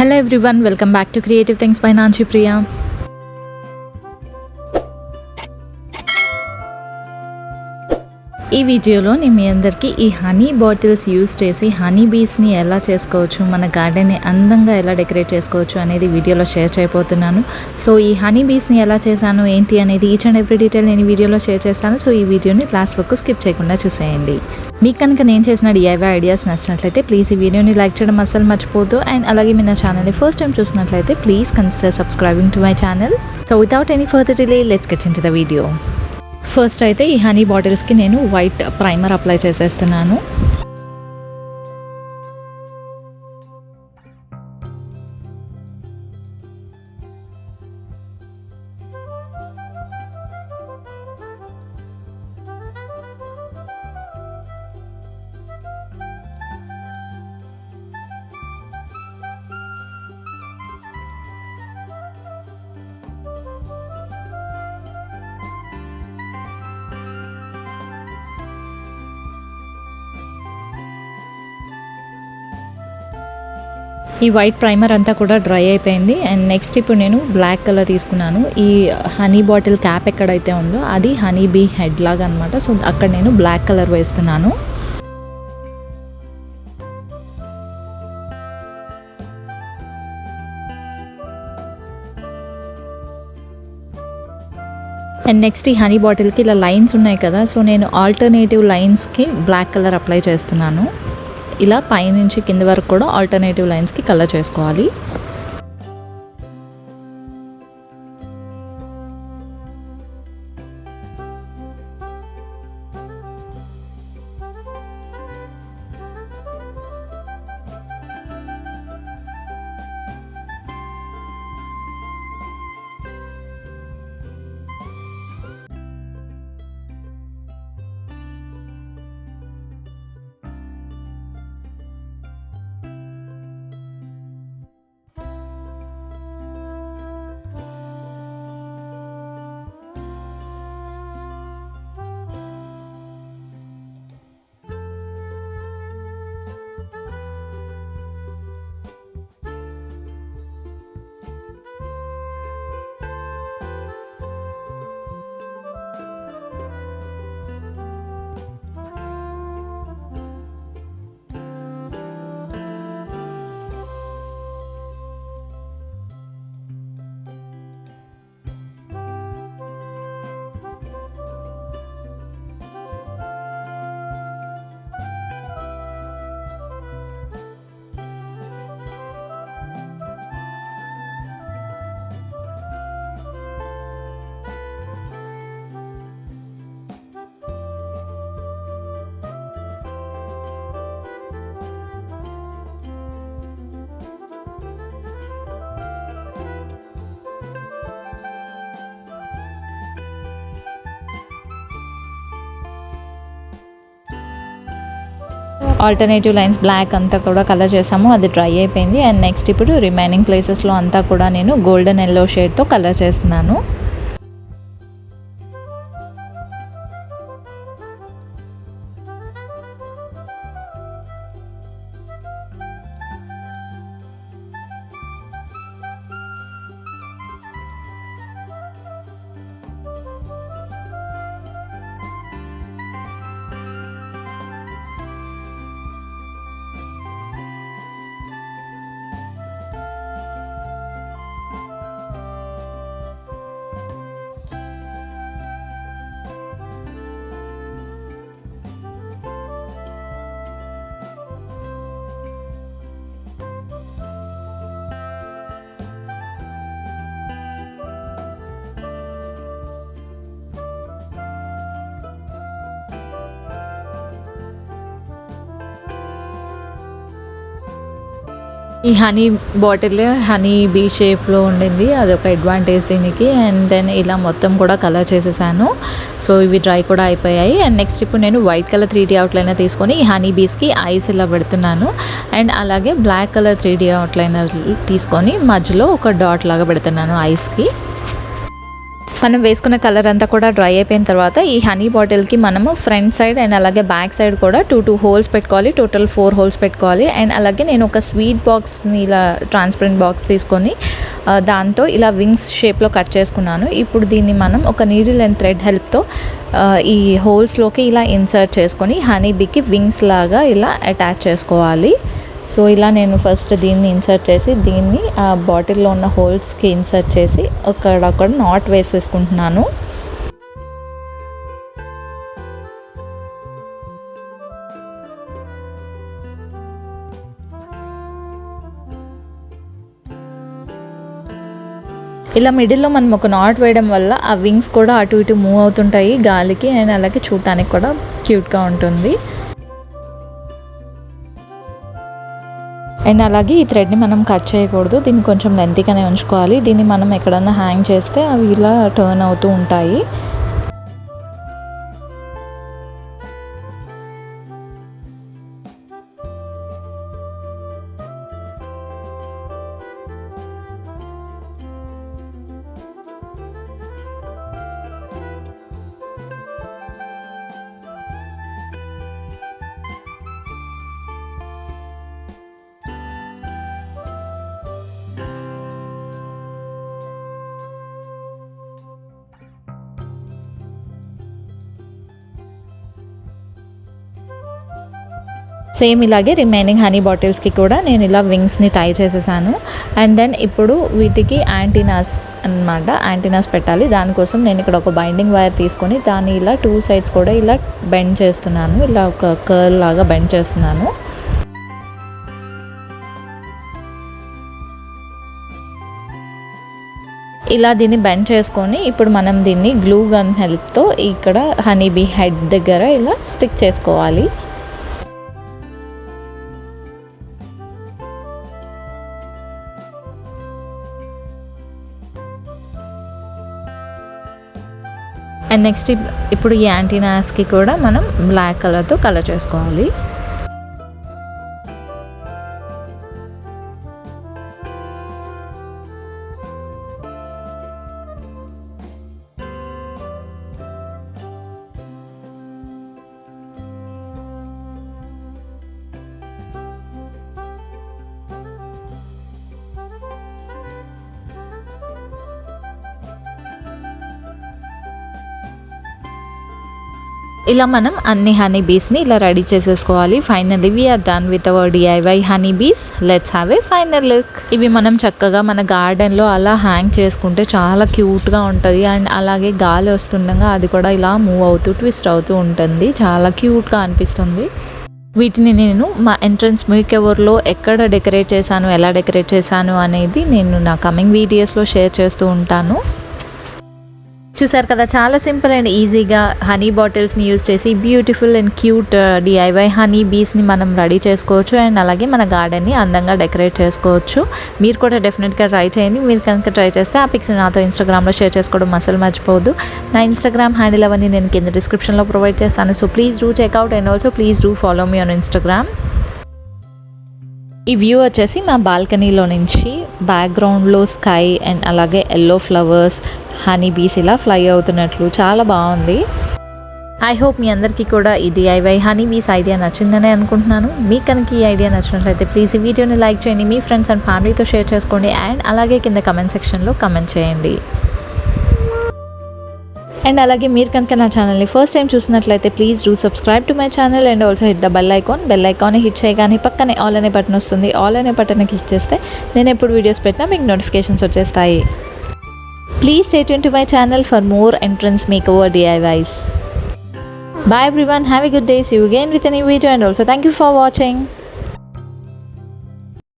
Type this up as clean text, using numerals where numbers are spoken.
Hello everyone, welcome back to Creative Things by Nanchi Priya. ఈ వీడియోలో నేను మీ అందరికీ ఈ హనీ బాటిల్స్ యూస్ చేసి హనీ బీస్ని ఎలా చేసుకోవచ్చు, మన గార్డెన్ని అందంగా ఎలా డెకరేట్ చేసుకోవచ్చు అనేది వీడియోలో షేర్ చేయబోతున్నాను. సో ఈ హనీ బీస్ని ఎలా చేశాను ఏంటి అనేది ఈచ్ అండ్ ఎవ్రీ డీటెయిల్ నేను ఈ వీడియోలో షేర్ చేస్తాను. సో ఈ వీడియోని లాస్ట్ వరకు స్కిప్ చేయకుండా చూసేయండి. మీకు కనుక నేను చేసిన DIY ఐడియాస్ నచ్చినట్లయితే ప్లీజ్ ఈ వీడియోని లైక్ చేయడం అస్సలు మర్చిపోదు. అండ్ అలాగే మీ నా ఛానల్ని ఫస్ట్ టైం చూసినట్లయితే please consider subscribing to my channel. So without any further delay let's get into the video. First అయితే ఈ హనీ బాటిల్స్కి నేను వైట్ ప్రైమర్ అప్లై చేసేస్తున్నాను. ఈ వైట్ ప్రైమర్ అంతా కూడా డ్రై అయిపోయింది. అండ్ నెక్స్ట్ ఇప్పుడు నేను బ్లాక్ కలర్ తీసుకున్నాను. ఈ హనీ బాటిల్ క్యాప్ ఎక్కడైతే ఉందో అది హనీ బీ హెడ్ లాగా అనమాట. సో అక్కడ నేను బ్లాక్ కలర్ వేస్తున్నాను. అండ్ నెక్స్ట్ ఈ హనీ బాటిల్కి ఇలా లైన్స్ ఉన్నాయి కదా, సో నేను ఆల్టర్నేటివ్ లైన్స్కి బ్లాక్ కలర్ అప్లై చేస్తున్నాను. ఇలా పైనుంచి కింద వరకు కూడా ఆల్టర్నేటివ్ లైన్స్కి కలర్ చేసుకోవాలి. ఆల్టర్నేటివ్ లైన్స్ బ్లాక్ అంతా కూడా కలర్ చేసాము, అది డ్రై అయిపోయింది. అండ్ నెక్స్ట్ ఇప్పుడు రిమైనింగ్ ప్లేసెస్లో అంతా కూడా నేను గోల్డెన్ ఎల్లో షేడ్తో కలర్ చేస్తున్నాను. ఈ హనీ బాటిల్ హనీ బీ షేప్లో ఉండింది, అదొక అడ్వాంటేజ్ దీనికి. అండ్ దెన్ ఇలా మొత్తం కూడా కలర్ చేసేసాను. సో ఇవి డ్రై కూడా అయిపోయాయి. అండ్ నెక్స్ట్ ఇప్పుడు నేను వైట్ కలర్ 3D అవుట్లైనర్ తీసుకొని ఈ హనీ బీస్కి ఐస్ ఇలా పెడుతున్నాను. అండ్ అలాగే బ్లాక్ కలర్ 3D అవుట్లైనర్ తీసుకొని మధ్యలో ఒక డాట్ లాగా పెడుతున్నాను ఐస్కి. మనం వేసుకున్న కలర్ అంతా కూడా డ్రై అయిపోయిన తర్వాత ఈ హనీ బాటిల్కి మనము ఫ్రంట్ సైడ్ అండ్ అలాగే బ్యాక్ సైడ్ కూడా 2 హోల్స్ పెట్టుకోవాలి. టోటల్ 4 హోల్స్ పెట్టుకోవాలి. అండ్ అలాగే నేను ఒక స్వీట్ బాక్స్ని ఇలా ట్రాన్స్పరెంట్ బాక్స్ తీసుకొని దాంతో ఇలా వింగ్స్ షేప్లో కట్ చేసుకున్నాను. ఇప్పుడు దీన్ని మనం ఒక నీడిల్ అండ్ థ్రెడ్ హెల్ప్తో ఈ హోల్స్లోకి ఇలా ఇన్సర్ట్ చేసుకొని హనీ బీకి వింగ్స్ లాగా ఇలా అటాచ్ చేసుకోవాలి. సో ఇలా నేను ఫస్ట్ దీన్ని ఇన్సర్ట్ చేసి దీన్ని ఆ బాటిల్లో ఉన్న హోల్స్కి ఇన్సర్ట్ చేసి అక్కడక్కడ నాట్ వేసేసుకుంటున్నాను. ఇలా మిడిల్లో మనం ఒక నాట్ వేయడం వల్ల ఆ వింగ్స్ కూడా అటు ఇటు మూవ్ అవుతుంటాయి గాలికి. అండ్ అలాగే చూడటానికి కూడా క్యూట్గా ఉంటుంది. అండ్ అలాగే ఈ థ్రెడ్ని మనం కట్ చేయకూడదు. దీన్ని కొంచెం లెంతీగానే ఉంచుకోవాలి. దీన్ని మనం ఎక్కడన్నా హ్యాంగ్ చేస్తే అవి ఇలా టర్న్ అవుతూ ఉంటాయి. సేమ్ ఇలాగే రిమైనింగ్ హనీ బాటిల్స్కి కూడా నేను ఇలా వింగ్స్ని టై చేసేసాను. అండ్ దెన్ ఇప్పుడు వీటికి యాంటీనాస్ అన్నమాట, యాంటీనాస్ పెట్టాలి. దానికోసం నేను ఇక్కడ ఒక బైండింగ్ వైర్ తీసుకొని దాన్ని ఇలా 2 సైడ్స్ కూడా ఇలా బెండ్ చేస్తున్నాను. ఇలా ఒక కర్ల్ లాగా బెండ్ చేస్తున్నాను. ఇలా దీన్ని బెండ్ చేసుకొని ఇప్పుడు మనం దీన్ని గ్లూ గన్ హెల్ప్తో ఇక్కడ హనీ బీ హెడ్ దగ్గర ఇలా స్టిక్ చేసుకోవాలి. అండ్ నెక్స్ట్ ఇప్పుడు ఈ యాంటీనాస్కి కూడా మనం బ్లాక్ కలర్తో కలర్ చేసుకోవాలి. ఇలా మనం అన్ని హనీ బీస్ని ఇలా రెడీ చేసేసుకోవాలి. Finally we're done with our DIY honey bees. Let's have a final look. ఇవి మనం చక్కగా మన గార్డెన్లో అలా హ్యాంగ్ చేసుకుంటే చాలా క్యూట్గా ఉంటుంది. అండ్ అలాగే గాలి వస్తుండగా అది కూడా ఇలా మూవ్ అవుతూ ట్విస్ట్ అవుతూ ఉంటుంది. చాలా క్యూట్గా అనిపిస్తుంది. వీటిని నేను మా ఎంట్రన్స్ మేకెవర్లో ఎక్కడ డెకరేట్ చేశాను, ఎలా డెకరేట్ చేశాను అనేది నేను నా కమింగ్ వీడియోస్లో షేర్ చేస్తూ ఉంటాను. చూసారు కదా, చాలా సింపుల్ అండ్ ఈజీగా హనీ బాటిల్స్ని యూజ్ చేసి beautiful and cute DIY honey బీస్ని మనం రెడీ చేసుకోవచ్చు. అండ్ అలాగే మన గార్డెన్ని అందంగా డెకరేట్ చేసుకోవచ్చు. మీరు కూడా డెఫినెట్గా ట్రై చేయండి. మీరు కనుక ట్రై చేస్తే ఆ పిక్స్ని నాతో ఇన్స్టాగ్రామ్లో షేర్ చేసుకోవడం అసలు మర్చిపోవద్దు. నా ఇన్స్టాగ్రామ్ హ్యాండిల్ అవన్నీ నేను కింద డిస్క్రిప్షన్లో ప్రొవైడ్ చేస్తాను. So please do checkout and also please do follow me on Instagram. ఈ వ్యూ వచ్చేసి మా బాల్కనీలో నుంచి బ్యాక్గ్రౌండ్లో స్కై అండ్ అలాగే ఎల్లో ఫ్లవర్స్, హనీ బీస్ ఇలా ఫ్లై అవుతున్నట్లు చాలా బాగుంది. ఐ హోప్ మీ అందరికీ కూడా ఈ DIY హనీ బీస్ ఐడియా నచ్చిందని అనుకుంటున్నాను. మీకు కనుక ఈ ఐడియా నచ్చినట్లయితే ప్లీజ్ ఈ వీడియోని లైక్ చేయండి, మీ ఫ్రెండ్స్ అండ్ ఫ్యామిలీతో షేర్ చేసుకోండి. అండ్ అలాగే కింద కమెంట్ సెక్షన్లో కమెంట్ చేయండి. అండ్ అలాగే మీరు కనుక నా ఛానల్ని ఫస్ట్ టైం చూసినట్లయితే please do subscribe to my channel and also hit the bell icon hit చేయగానే పక్కనే ఆల్ అనే బటన్ వస్తుంది. ఆల్ అనే బటన్ క్లిక్ చేస్తే నేను ఎప్పుడు వీడియోస్ పెట్టినా మీకు నోటిఫికేషన్స్ వచ్చేస్తాయి. Please stay tune to my channel for more entrance makeover DIYs. Bye everyone, have a good day. See you again with a new video and also thank you for watching.